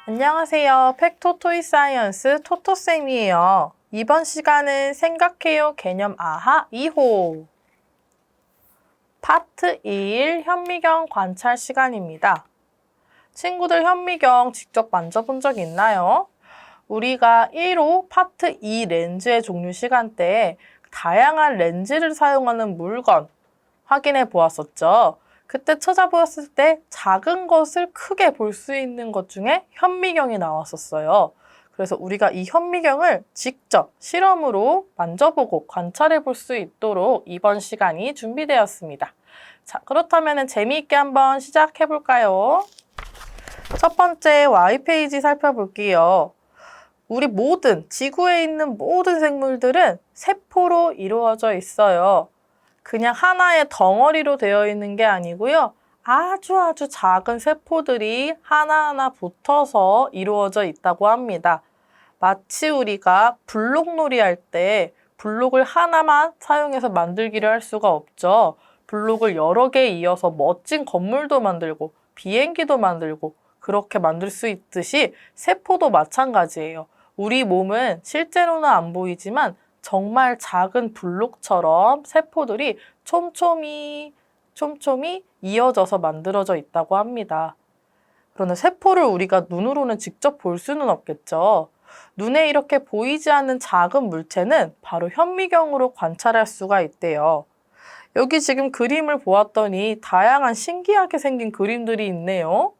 안녕하세요. 팩토토이 사이언스 토토쌤이에요. 이번 시간은 생각해요 개념 아하 2호 파트 2일 현미경 관찰 시간입니다. 친구들 현미경 직접 만져본 적 있나요? 우리가 1호 파트 2 렌즈의 종류 시간 때에 다양한 렌즈를 사용하는 물건 확인해 보았었죠. 그때 찾아보았을 때 작은 것을 크게 볼 수 있는 것 중에 현미경이 나왔었어요. 그래서 우리가 이 현미경을 직접 실험으로 만져보고 관찰해 볼 수 있도록 이번 시간이 준비되었습니다. 자, 그렇다면 재미있게 한번 시작해 볼까요? 첫 번째 Y페이지 살펴볼게요. 우리 지구에 있는 모든 생물들은 세포로 이루어져 있어요. 그냥 하나의 덩어리로 되어 있는 게 아니고요. 아주 작은 세포들이 하나하나 붙어서 이루어져 있다고 합니다. 마치 우리가 블록놀이 할 때 블록을 하나만 사용해서 만들기를 할 수가 없죠. 블록을 여러 개 이어서 멋진 건물도 만들고 비행기도 만들고 그렇게 만들 수 있듯이 세포도 마찬가지예요. 우리 몸은 실제로는 안 보이지만 정말 작은 블록처럼 세포들이 촘촘히 이어져서 만들어져 있다고 합니다. 그런데 세포를 우리가 눈으로는 직접 볼 수는 없겠죠. 눈에 이렇게 보이지 않는 작은 물체는 바로 현미경으로 관찰할 수가 있대요. 여기 지금 그림을 보았더니 다양한 신기하게 생긴 그림들이 있네요.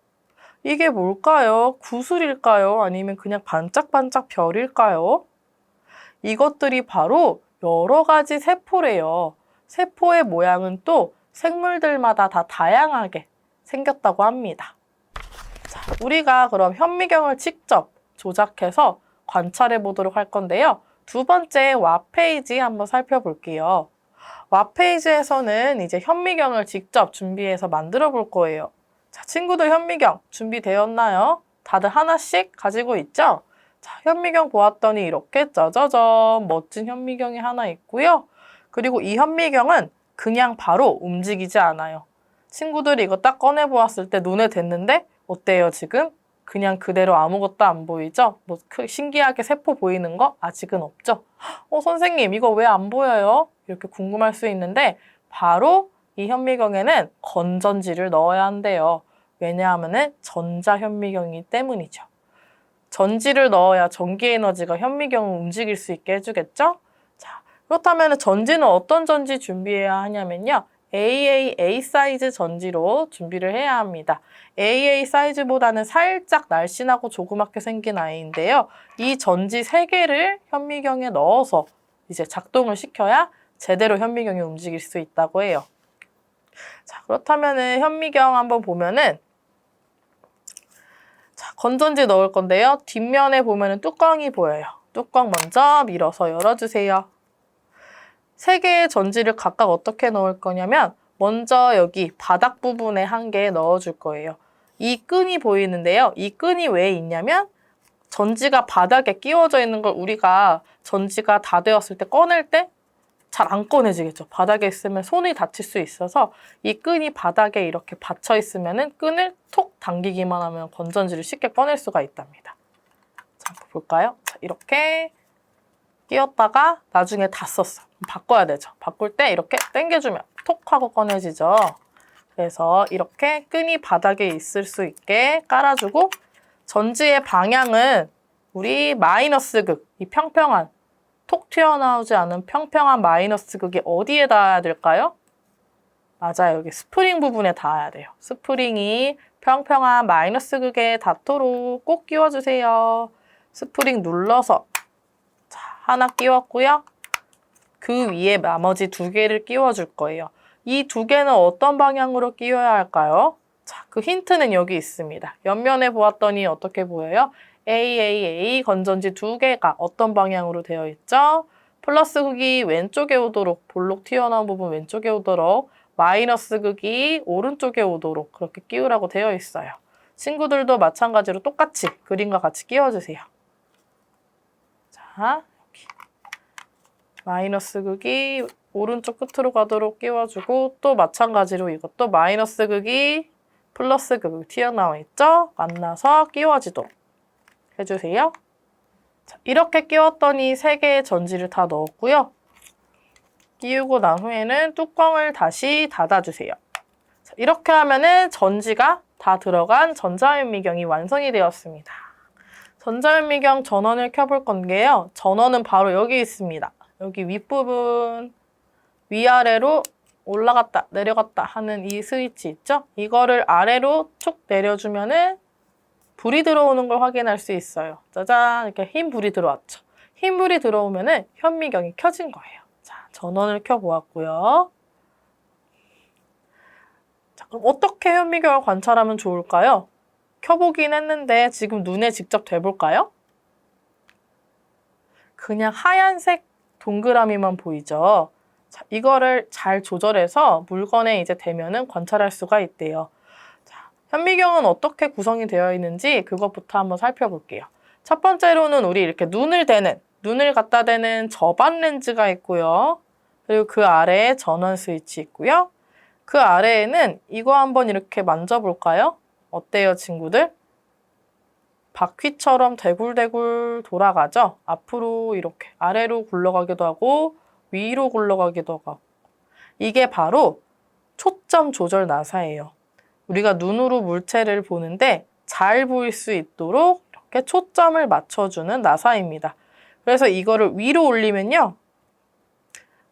이게 뭘까요? 구슬일까요? 아니면 그냥 반짝반짝 별일까요? 이것들이 바로 여러 가지 세포래요. 세포의 모양은 또 생물들마다 다 다양하게 생겼다고 합니다. 자, 우리가 그럼 현미경을 직접 조작해서 관찰해 보도록 할 건데요. 두 번째 웹페이지 한번 살펴볼게요. 웹페이지에서는 이제 현미경을 직접 준비해서 만들어 볼 거예요. 자, 친구들 현미경 준비되었나요? 다들 하나씩 가지고 있죠? 자, 현미경 보았더니 이렇게 짜자잔 멋진 현미경이 하나 있고요. 그리고 이 현미경은 그냥 바로 움직이지 않아요. 친구들이 이거 딱 꺼내 보았을 때 눈에 댔는데 어때요 지금? 그냥 그대로 아무것도 안 보이죠? 뭐 신기하게 세포 보이는 거 아직은 없죠? 선생님 이거 왜 안 보여요? 이렇게 궁금할 수 있는데 바로 이 현미경에는 건전지를 넣어야 한대요. 왜냐하면 전자현미경이기 때문이죠. 전지를 넣어야 전기에너지가 현미경을 움직일 수 있게 해주겠죠? 자, 그렇다면 전지는 어떤 전지 준비해야 하냐면요. AA 사이즈 전지로 준비를 해야 합니다. AA 사이즈보다는 살짝 날씬하고 조그맣게 생긴 아이인데요. 이 전지 3개를 현미경에 넣어서 이제 작동을 시켜야 제대로 현미경이 움직일 수 있다고 해요. 자, 그렇다면 현미경 한번 보면은 자, 건전지 넣을 건데요. 뒷면에 보면 뚜껑이 보여요. 뚜껑 먼저 밀어서 열어주세요. 3개의 전지를 각각 어떻게 넣을 거냐면 먼저 여기 바닥 부분에 1개 넣어줄 거예요. 이 끈이 보이는데요. 이 끈이 왜 있냐면 전지가 바닥에 끼워져 있는 걸 우리가 전지가 다 되었을 때 꺼낼 때 잘 안 꺼내지겠죠. 바닥에 있으면 손이 다칠 수 있어서 이 끈이 바닥에 이렇게 받쳐 있으면 끈을 톡 당기기만 하면 건전지를 쉽게 꺼낼 수가 있답니다. 자, 볼까요? 자, 이렇게 끼웠다가 나중에 다 썼어. 바꿔야 되죠. 바꿀 때 이렇게 당겨주면 톡 하고 꺼내지죠. 그래서 이렇게 끈이 바닥에 있을 수 있게 깔아주고 전지의 방향은 우리 마이너스 극, 이 평평한 톡 튀어나오지 않은 평평한 마이너스 극이 어디에 닿아야 될까요? 맞아요. 여기 스프링 부분에 닿아야 돼요. 스프링이 평평한 마이너스 극에 닿도록 꼭 끼워주세요. 스프링 눌러서 자, 하나 끼웠고요. 그 위에 나머지 2개를 끼워줄 거예요. 이 2개는 어떤 방향으로 끼워야 할까요? 자, 그 힌트는 여기 있습니다. 옆면에 보았더니 어떻게 보여요? AAA 건전지 2개가 어떤 방향으로 되어 있죠? 플러스 극이 왼쪽에 오도록, 볼록 튀어나온 부분 왼쪽에 오도록, 마이너스 극이 오른쪽에 오도록 그렇게 끼우라고 되어 있어요. 친구들도 마찬가지로 똑같이 그림과 같이 끼워주세요. 자, 여기. 마이너스 극이 오른쪽 끝으로 가도록 끼워주고 또 마찬가지로 이것도 마이너스 극이 플러스 극이 튀어나와 있죠? 만나서 끼워지도록 해주세요. 자, 이렇게 끼웠더니 3개의 전지를 다 넣었고요. 끼우고 난 후에는 뚜껑을 다시 닫아주세요. 자, 이렇게 하면은 전지가 다 들어간 전자현미경이 완성이 되었습니다. 전자현미경 전원을 켜볼 건데요. 전원은 바로 여기 있습니다. 여기 윗부분 위아래로 올라갔다 내려갔다 하는 이 스위치 있죠? 이거를 아래로 쭉 내려주면은 불이 들어오는 걸 확인할 수 있어요. 짜잔, 이렇게 흰 불이 들어왔죠. 흰 불이 들어오면은 현미경이 켜진 거예요. 자, 전원을 켜보았고요. 자, 그럼 어떻게 현미경을 관찰하면 좋을까요? 켜보긴 했는데 지금 눈에 직접 대볼까요? 그냥 하얀색 동그라미만 보이죠? 자, 이거를 잘 조절해서 물건에 이제 대면은 관찰할 수가 있대요. 자, 현미경은 어떻게 구성이 되어 있는지 그것부터 한번 살펴볼게요. 첫 번째로는 우리 이렇게 눈을 갖다 대는 저반 렌즈가 있고요. 그리고 그 아래에 전원 스위치 있고요. 그 아래에는 이거 한번 이렇게 만져볼까요? 어때요, 친구들? 바퀴처럼 대굴대굴 돌아가죠? 앞으로 이렇게 아래로 굴러가기도 하고 위로 굴러가기도 하고. 이게 바로 초점 조절 나사예요. 우리가 눈으로 물체를 보는데 잘 보일 수 있도록 이렇게 초점을 맞춰주는 나사입니다. 그래서 이거를 위로 올리면요.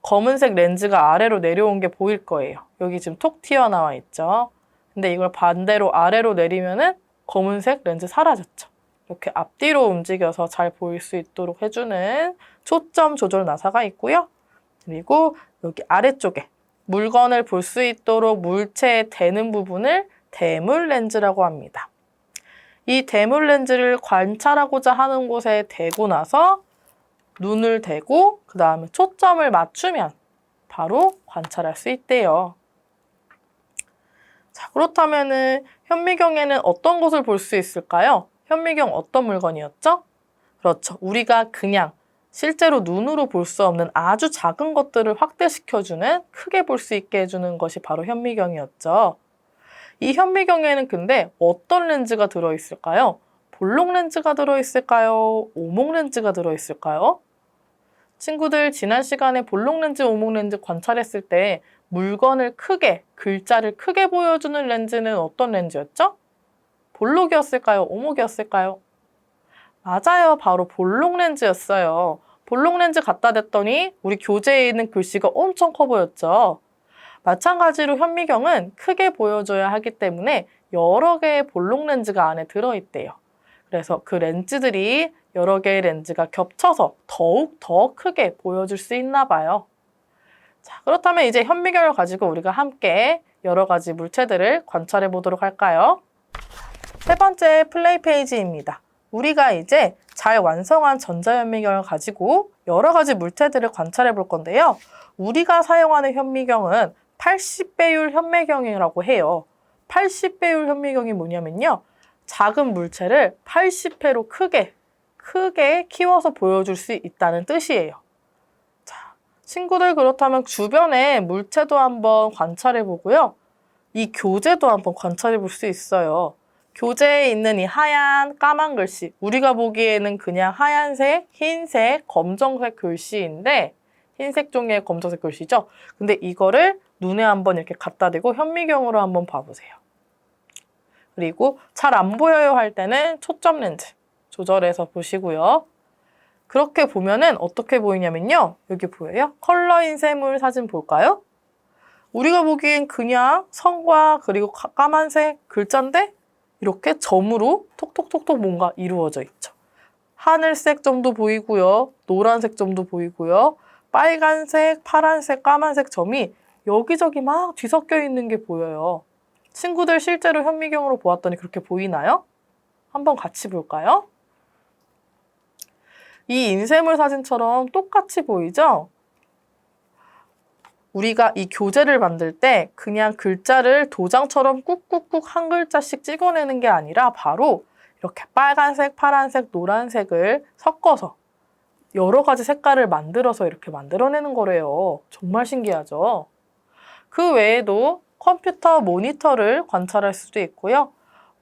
검은색 렌즈가 아래로 내려온 게 보일 거예요. 여기 지금 톡 튀어나와 있죠. 근데 이걸 반대로 아래로 내리면은 검은색 렌즈 사라졌죠. 이렇게 앞뒤로 움직여서 잘 보일 수 있도록 해주는 초점 조절 나사가 있고요. 그리고 여기 아래쪽에 물건을 볼 수 있도록 물체에 대는 부분을 대물 렌즈라고 합니다. 이 대물 렌즈를 관찰하고자 하는 곳에 대고 나서 눈을 대고 그 다음에 초점을 맞추면 바로 관찰할 수 있대요. 자, 그렇다면은 현미경에는 어떤 것을 볼 수 있을까요? 현미경 어떤 물건이었죠? 그렇죠. 우리가 그냥 실제로 눈으로 볼 수 없는 아주 작은 것들을 확대시켜주는, 크게 볼 수 있게 해주는 것이 바로 현미경이었죠. 이 현미경에는 근데 어떤 렌즈가 들어있을까요? 볼록 렌즈가 들어있을까요? 오목 렌즈가 들어있을까요? 친구들, 지난 시간에 볼록 렌즈, 오목 렌즈 관찰했을 때 물건을 크게, 글자를 크게 보여주는 렌즈는 어떤 렌즈였죠? 볼록이었을까요? 오목이었을까요? 맞아요. 바로 볼록 렌즈였어요. 볼록 렌즈 갖다 댔더니 우리 교재에 있는 글씨가 엄청 커 보였죠. 마찬가지로 현미경은 크게 보여줘야 하기 때문에 여러 개의 볼록 렌즈가 안에 들어있대요. 그래서 그 렌즈들이 여러 개의 렌즈가 겹쳐서 더욱 더 크게 보여줄 수 있나 봐요. 자, 그렇다면 이제 현미경을 가지고 우리가 함께 여러 가지 물체들을 관찰해 보도록 할까요? 세 번째 플레이 페이지입니다. 우리가 이제 잘 완성한 전자현미경을 가지고 여러 가지 물체들을 관찰해 볼 건데요. 우리가 사용하는 현미경은 80배율 현미경이라고 해요. 80배율 현미경이 뭐냐면요. 작은 물체를 80회로 크게 키워서 보여줄 수 있다는 뜻이에요. 자, 친구들 그렇다면 주변에 물체도 한번 관찰해 보고요. 이 교재도 한번 관찰해 볼 수 있어요. 교재에 있는 이 하얀 까만 글씨, 우리가 보기에는 그냥 하얀색, 흰색, 검정색 글씨인데 흰색 종이의 검정색 글씨죠. 근데 이거를 눈에 한번 이렇게 갖다 대고 현미경으로 한번 봐보세요. 그리고 잘 안 보여요 할 때는 초점 렌즈 조절해서 보시고요. 그렇게 보면은 어떻게 보이냐면요. 여기 보여요? 컬러 인쇄물 사진 볼까요? 우리가 보기엔 그냥 선과 그리고 까만색 글자인데 이렇게 점으로 톡톡톡톡 뭔가 이루어져 있죠. 하늘색 점도 보이고요. 노란색 점도 보이고요. 빨간색, 파란색, 까만색 점이 여기저기 막 뒤섞여 있는 게 보여요. 친구들 실제로 현미경으로 보았더니 그렇게 보이나요? 한번 같이 볼까요? 이 인쇄물 사진처럼 똑같이 보이죠? 우리가 이 교재를 만들 때 그냥 글자를 도장처럼 꾹꾹꾹 한 글자씩 찍어내는 게 아니라 바로 이렇게 빨간색, 파란색, 노란색을 섞어서 여러 가지 색깔을 만들어서 이렇게 만들어내는 거래요. 정말 신기하죠? 그 외에도 컴퓨터 모니터를 관찰할 수도 있고요.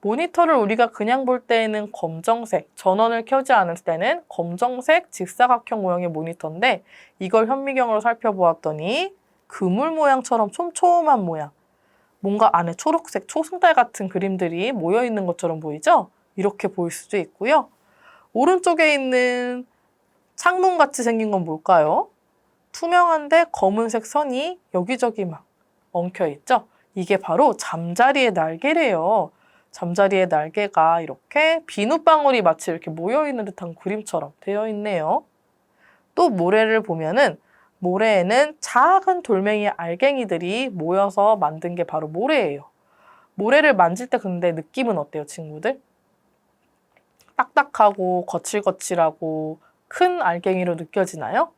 모니터를 우리가 그냥 볼 때에는 검정색, 전원을 켜지 않을 때는 검정색 직사각형 모양의 모니터인데 이걸 현미경으로 살펴보았더니 그물 모양처럼 촘촘한 모양, 뭔가 안에 초록색 초승달 같은 그림들이 모여있는 것처럼 보이죠? 이렇게 보일 수도 있고요. 오른쪽에 있는 창문같이 생긴 건 뭘까요? 투명한데 검은색 선이 여기저기 막 엉켜있죠? 이게 바로 잠자리의 날개래요. 잠자리의 날개가 이렇게 비눗방울이 마치 이렇게 모여있는 듯한 그림처럼 되어 있네요. 또 모래를 보면은 모래에는 작은 돌멩이 알갱이들이 모여서 만든 게 바로 모래예요. 모래를 만질 때 근데 느낌은 어때요, 친구들? 딱딱하고 거칠거칠하고 큰 알갱이로 느껴지나요?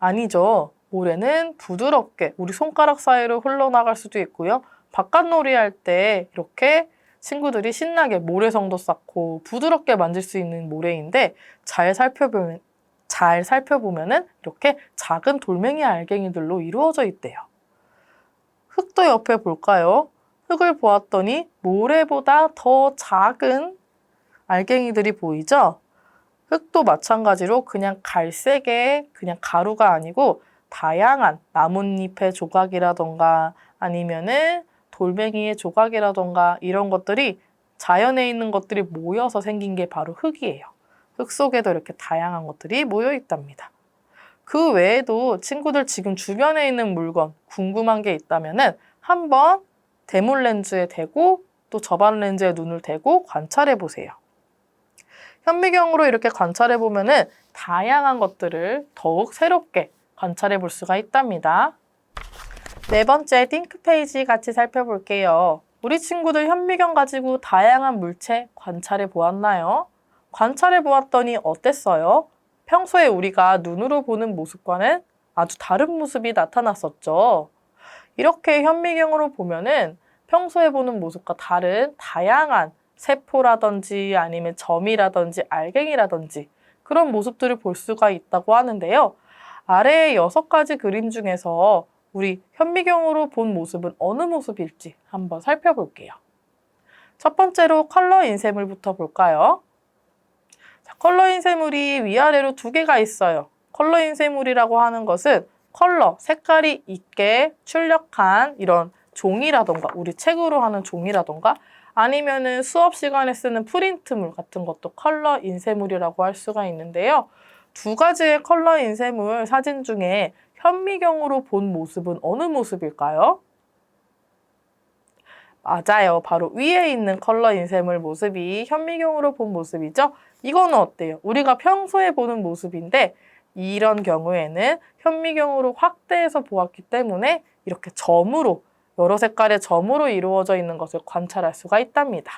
아니죠. 모래는 부드럽게 우리 손가락 사이로 흘러나갈 수도 있고요. 바깥놀이 할 때 이렇게 친구들이 신나게 모래성도 쌓고 부드럽게 만질 수 있는 모래인데 잘 살펴보면은 이렇게 작은 돌멩이 알갱이들로 이루어져 있대요. 흙도 옆에 볼까요? 흙을 보았더니 모래보다 더 작은 알갱이들이 보이죠? 흙도 마찬가지로 그냥 갈색의 그냥 가루가 아니고 다양한 나뭇잎의 조각이라던가 아니면은 돌멩이의 조각이라던가 이런 것들이 자연에 있는 것들이 모여서 생긴 게 바로 흙이에요. 흙 속에도 이렇게 다양한 것들이 모여 있답니다. 그 외에도 친구들 지금 주변에 있는 물건 궁금한 게 있다면은 한번 대물 렌즈에 대고 또 저반 렌즈에 눈을 대고 관찰해 보세요. 현미경으로 이렇게 관찰해 보면은 다양한 것들을 더욱 새롭게 관찰해 볼 수가 있답니다. 네 번째 띵크 페이지 같이 살펴볼게요. 우리 친구들 현미경 가지고 다양한 물체 관찰해 보았나요? 관찰해 보았더니 어땠어요? 평소에 우리가 눈으로 보는 모습과는 아주 다른 모습이 나타났었죠. 이렇게 현미경으로 보면은 평소에 보는 모습과 다른 다양한 세포라든지 아니면 점이라든지 알갱이라든지 그런 모습들을 볼 수가 있다고 하는데요. 아래의 6가지 그림 중에서 우리 현미경으로 본 모습은 어느 모습일지 한번 살펴볼게요. 첫 번째로 컬러 인쇄물부터 볼까요? 자, 컬러 인쇄물이 위아래로 2개가 있어요. 컬러 인쇄물이라고 하는 것은 컬러, 색깔이 있게 출력한 이런 종이라던가 우리 책으로 하는 종이라던가 아니면은 수업 시간에 쓰는 프린트물 같은 것도 컬러 인쇄물이라고 할 수가 있는데요. 2가지의 컬러 인쇄물 사진 중에 현미경으로 본 모습은 어느 모습일까요? 맞아요. 바로 위에 있는 컬러 인쇄물 모습이 현미경으로 본 모습이죠. 이거는 어때요? 우리가 평소에 보는 모습인데 이런 경우에는 현미경으로 확대해서 보았기 때문에 이렇게 점으로 여러 색깔의 점으로 이루어져 있는 것을 관찰할 수가 있답니다.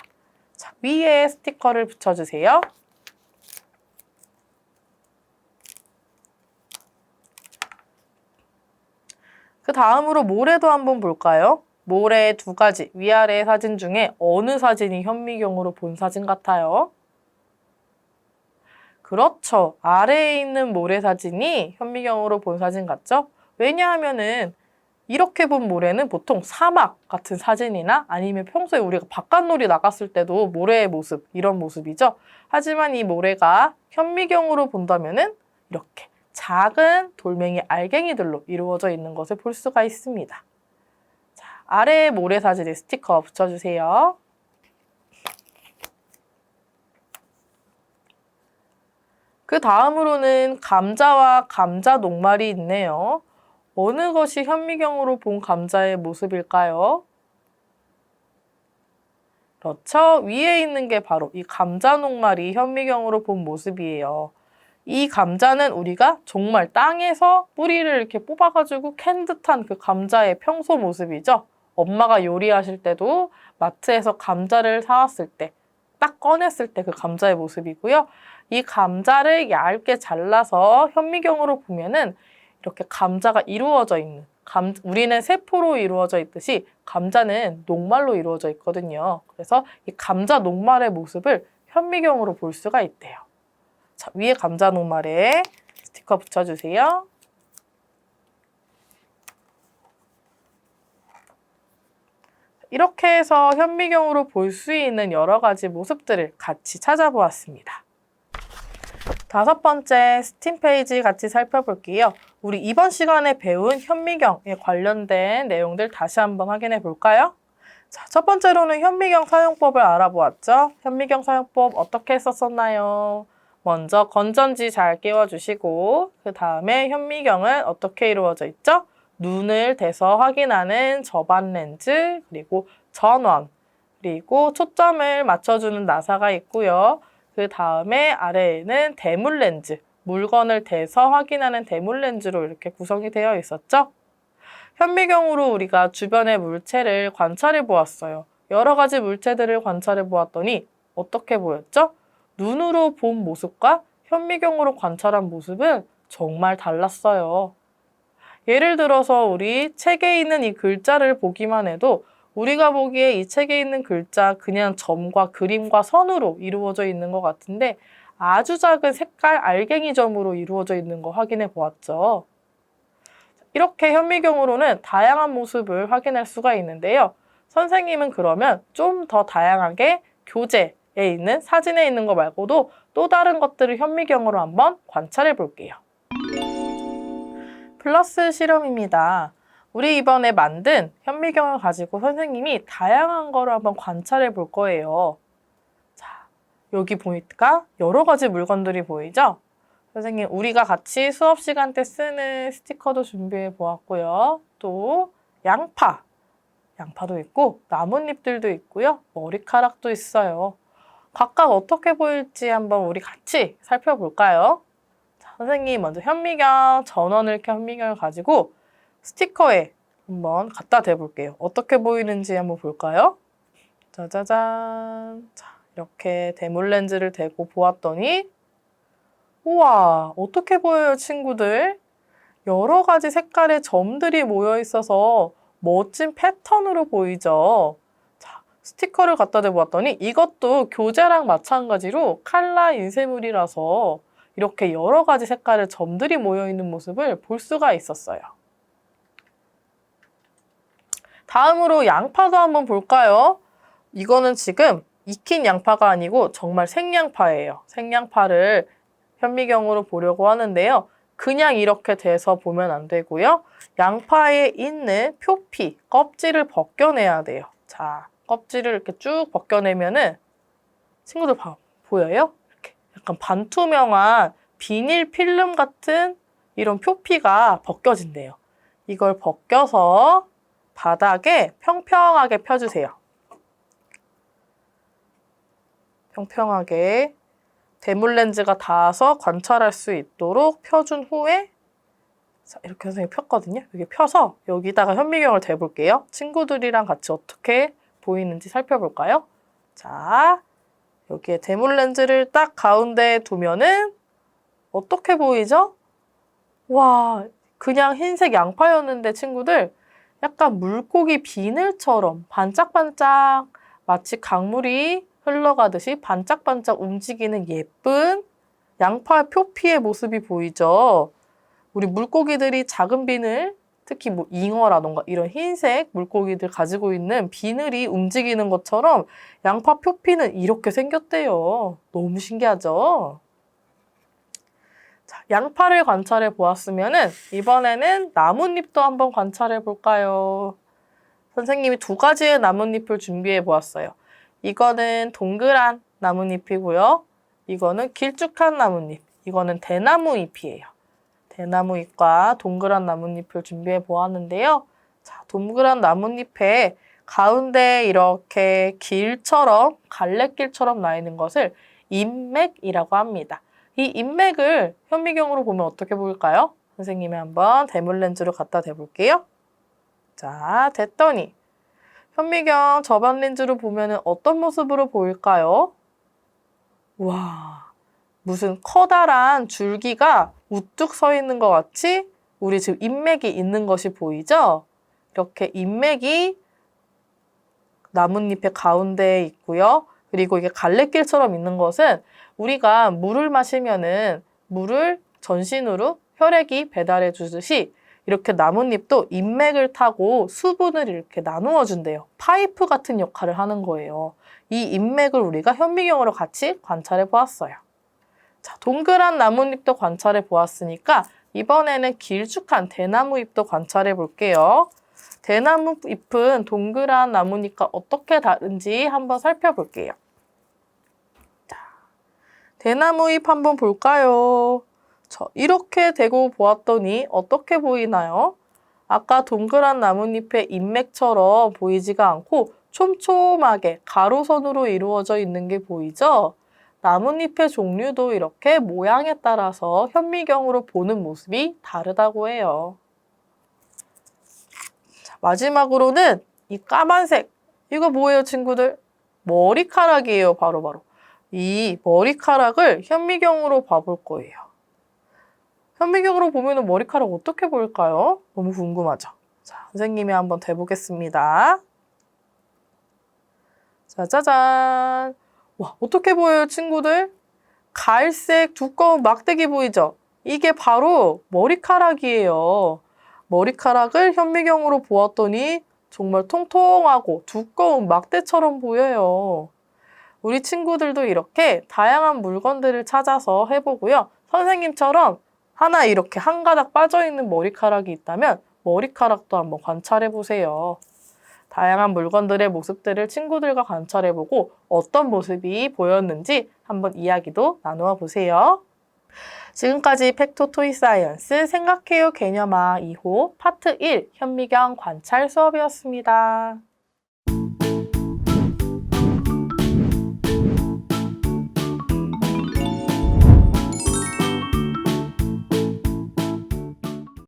자, 위에 스티커를 붙여주세요. 그 다음으로 모래도 한번 볼까요? 모래 2가지, 위아래 사진 중에 어느 사진이 현미경으로 본 사진 같아요? 그렇죠. 아래에 있는 모래 사진이 현미경으로 본 사진 같죠? 왜냐하면은 이렇게 본 모래는 보통 사막 같은 사진이나 아니면 평소에 우리가 바깥놀이 나갔을 때도 모래의 모습, 이런 모습이죠. 하지만 이 모래가 현미경으로 본다면은 이렇게 작은 돌멩이 알갱이들로 이루어져 있는 것을 볼 수가 있습니다. 자, 아래에 모래 사진에 스티커 붙여주세요. 그 다음으로는 감자와 감자 녹말이 있네요. 어느 것이 현미경으로 본 감자의 모습일까요? 그렇죠. 위에 있는 게 바로 이 감자 녹말이 현미경으로 본 모습이에요. 이 감자는 우리가 정말 땅에서 뿌리를 이렇게 뽑아가지고 캔 듯한 그 감자의 평소 모습이죠. 엄마가 요리하실 때도 마트에서 감자를 사왔을 때, 딱 꺼냈을 때 그 감자의 모습이고요. 이 감자를 얇게 잘라서 현미경으로 보면은 이렇게 감자가 이루어져 있는, 우리는 세포로 이루어져 있듯이 감자는 녹말로 이루어져 있거든요. 그래서 이 감자 녹말의 모습을 현미경으로 볼 수가 있대요. 자, 위에 감자 녹말에 스티커 붙여주세요. 이렇게 해서 현미경으로 볼 수 있는 여러 가지 모습들을 같이 찾아보았습니다. 5번째 스팀 페이지 같이 살펴볼게요. 우리 이번 시간에 배운 현미경에 관련된 내용들 다시 한번 확인해 볼까요? 자, 첫 번째로는 현미경 사용법을 알아보았죠. 현미경 사용법 어떻게 했었나요? 먼저 건전지 잘 끼워주시고 그 다음에 현미경은 어떻게 이루어져 있죠? 눈을 대서 확인하는 접안 렌즈, 그리고 전원, 그리고 초점을 맞춰주는 나사가 있고요. 그 다음에 아래에는 대물 렌즈, 물건을 대서 확인하는 대물 렌즈로 이렇게 구성이 되어 있었죠. 현미경으로 우리가 주변의 물체를 관찰해 보았어요. 여러 가지 물체들을 관찰해 보았더니 어떻게 보였죠? 눈으로 본 모습과 현미경으로 관찰한 모습은 정말 달랐어요. 예를 들어서 우리 책에 있는 이 글자를 보기만 해도 우리가 보기에 이 책에 있는 글자 그냥 점과 그림과 선으로 이루어져 있는 것 같은데 아주 작은 색깔 알갱이 점으로 이루어져 있는 거 확인해 보았죠. 이렇게 현미경으로는 다양한 모습을 확인할 수가 있는데요. 선생님은 그러면 좀 더 다양하게 교재에 있는 사진에 있는 거 말고도 또 다른 것들을 현미경으로 한번 관찰해 볼게요. 플러스 실험입니다. 우리 이번에 만든 현미경을 가지고 선생님이 다양한 거를 한번 관찰해 볼 거예요. 자, 여기 보니까 여러 가지 물건들이 보이죠? 선생님, 우리가 같이 수업 시간 때 쓰는 스티커도 준비해 보았고요. 또 양파도 있고 나뭇잎들도 있고요. 머리카락도 있어요. 각각 어떻게 보일지 한번 우리 같이 살펴볼까요? 자, 선생님 먼저 현미경, 전원을 켠 현미경을 가지고 스티커에 한번 갖다 대볼게요. 어떻게 보이는지 한번 볼까요? 짜자잔. 자, 이렇게 대물 렌즈를 대고 보았더니 우와, 어떻게 보여요, 친구들? 여러 가지 색깔의 점들이 모여 있어서 멋진 패턴으로 보이죠? 자, 스티커를 갖다 대보았더니 이것도 교재랑 마찬가지로 칼라 인쇄물이라서 이렇게 여러 가지 색깔의 점들이 모여 있는 모습을 볼 수가 있었어요. 다음으로 양파도 한번 볼까요? 이거는 지금 익힌 양파가 아니고 정말 생양파예요. 생양파를 현미경으로 보려고 하는데요. 그냥 이렇게 돼서 보면 안 되고요. 양파에 있는 표피, 껍질을 벗겨내야 돼요. 자, 껍질을 이렇게 쭉 벗겨내면은 친구들 보여요? 이렇게 약간 반투명한 비닐 필름 같은 이런 표피가 벗겨진대요. 이걸 벗겨서 바닥에 평평하게 펴주세요. 평평하게 대물 렌즈가 닿아서 관찰할 수 있도록 펴준 후에 자, 이렇게 선생님이 폈거든요. 여기 펴서 여기다가 현미경을 대볼게요. 친구들이랑 같이 어떻게 보이는지 살펴볼까요? 자, 여기에 대물 렌즈를 딱 가운데에 두면은 어떻게 보이죠? 와, 그냥 흰색 양파였는데 친구들 약간 물고기 비늘처럼 반짝반짝 마치 강물이 흘러가듯이 반짝반짝 움직이는 예쁜 양파 표피의 모습이 보이죠. 우리 물고기들이 작은 비늘, 특히 뭐 잉어라던가 이런 흰색 물고기들 가지고 있는 비늘이 움직이는 것처럼 양파 표피는 이렇게 생겼대요. 너무 신기하죠? 자, 양파를 관찰해 보았으면은 이번에는 나뭇잎도 한번 관찰해 볼까요? 선생님이 2가지의 나뭇잎을 준비해 보았어요. 이거는 동그란 나뭇잎이고요. 이거는 길쭉한 나뭇잎. 이거는 대나무 잎이에요. 대나무 잎과 동그란 나뭇잎을 준비해 보았는데요. 자, 동그란 나뭇잎에 가운데 이렇게 길처럼 갈래길처럼 나 있는 것을 잎맥이라고 합니다. 이 잎맥을 현미경으로 보면 어떻게 보일까요? 선생님이 한번 대물 렌즈로 갖다 대볼게요. 자, 됐더니 현미경 접안 렌즈로 보면 어떤 모습으로 보일까요? 와, 무슨 커다란 줄기가 우뚝 서 있는 것 같이 우리 지금 잎맥이 있는 것이 보이죠? 이렇게 잎맥이 나뭇잎의 가운데에 있고요. 그리고 이게 갈래길처럼 있는 것은 우리가 물을 마시면은 물을 전신으로 혈액이 배달해 주듯이 이렇게 나뭇잎도 인맥을 타고 수분을 이렇게 나누어 준대요. 파이프 같은 역할을 하는 거예요. 이 인맥을 우리가 현미경으로 같이 관찰해 보았어요. 자, 동그란 나뭇잎도 관찰해 보았으니까 이번에는 길쭉한 대나무 잎도 관찰해 볼게요. 대나무 잎은 동그란 나뭇잎과 어떻게 다른지 한번 살펴볼게요. 자, 대나무 잎 한번 볼까요? 이렇게 대고 보았더니 어떻게 보이나요? 아까 동그란 나뭇잎의 인맥처럼 보이지가 않고 촘촘하게 가로선으로 이루어져 있는 게 보이죠? 나뭇잎의 종류도 이렇게 모양에 따라서 현미경으로 보는 모습이 다르다고 해요. 자, 마지막으로는 이 까만색, 이거 뭐예요, 친구들? 머리카락이에요, 바로바로. 이 머리카락을 현미경으로 봐볼 거예요. 현미경으로 보면 머리카락 어떻게 보일까요? 너무 궁금하죠? 자, 선생님이 한번 대보겠습니다. 자, 짜잔. 와, 어떻게 보여요, 친구들? 갈색 두꺼운 막대기 보이죠? 이게 바로 머리카락이에요. 머리카락을 현미경으로 보았더니 정말 통통하고 두꺼운 막대처럼 보여요. 우리 친구들도 이렇게 다양한 물건들을 찾아서 해보고요. 선생님처럼 하나 이렇게 한 가닥 빠져있는 머리카락이 있다면 머리카락도 한번 관찰해보세요. 다양한 물건들의 모습들을 친구들과 관찰해보고 어떤 모습이 보였는지 한번 이야기도 나누어 보세요. 지금까지 팩토 토이 사이언스 생각해요 개념화 2호 파트 1 현미경 관찰 수업이었습니다.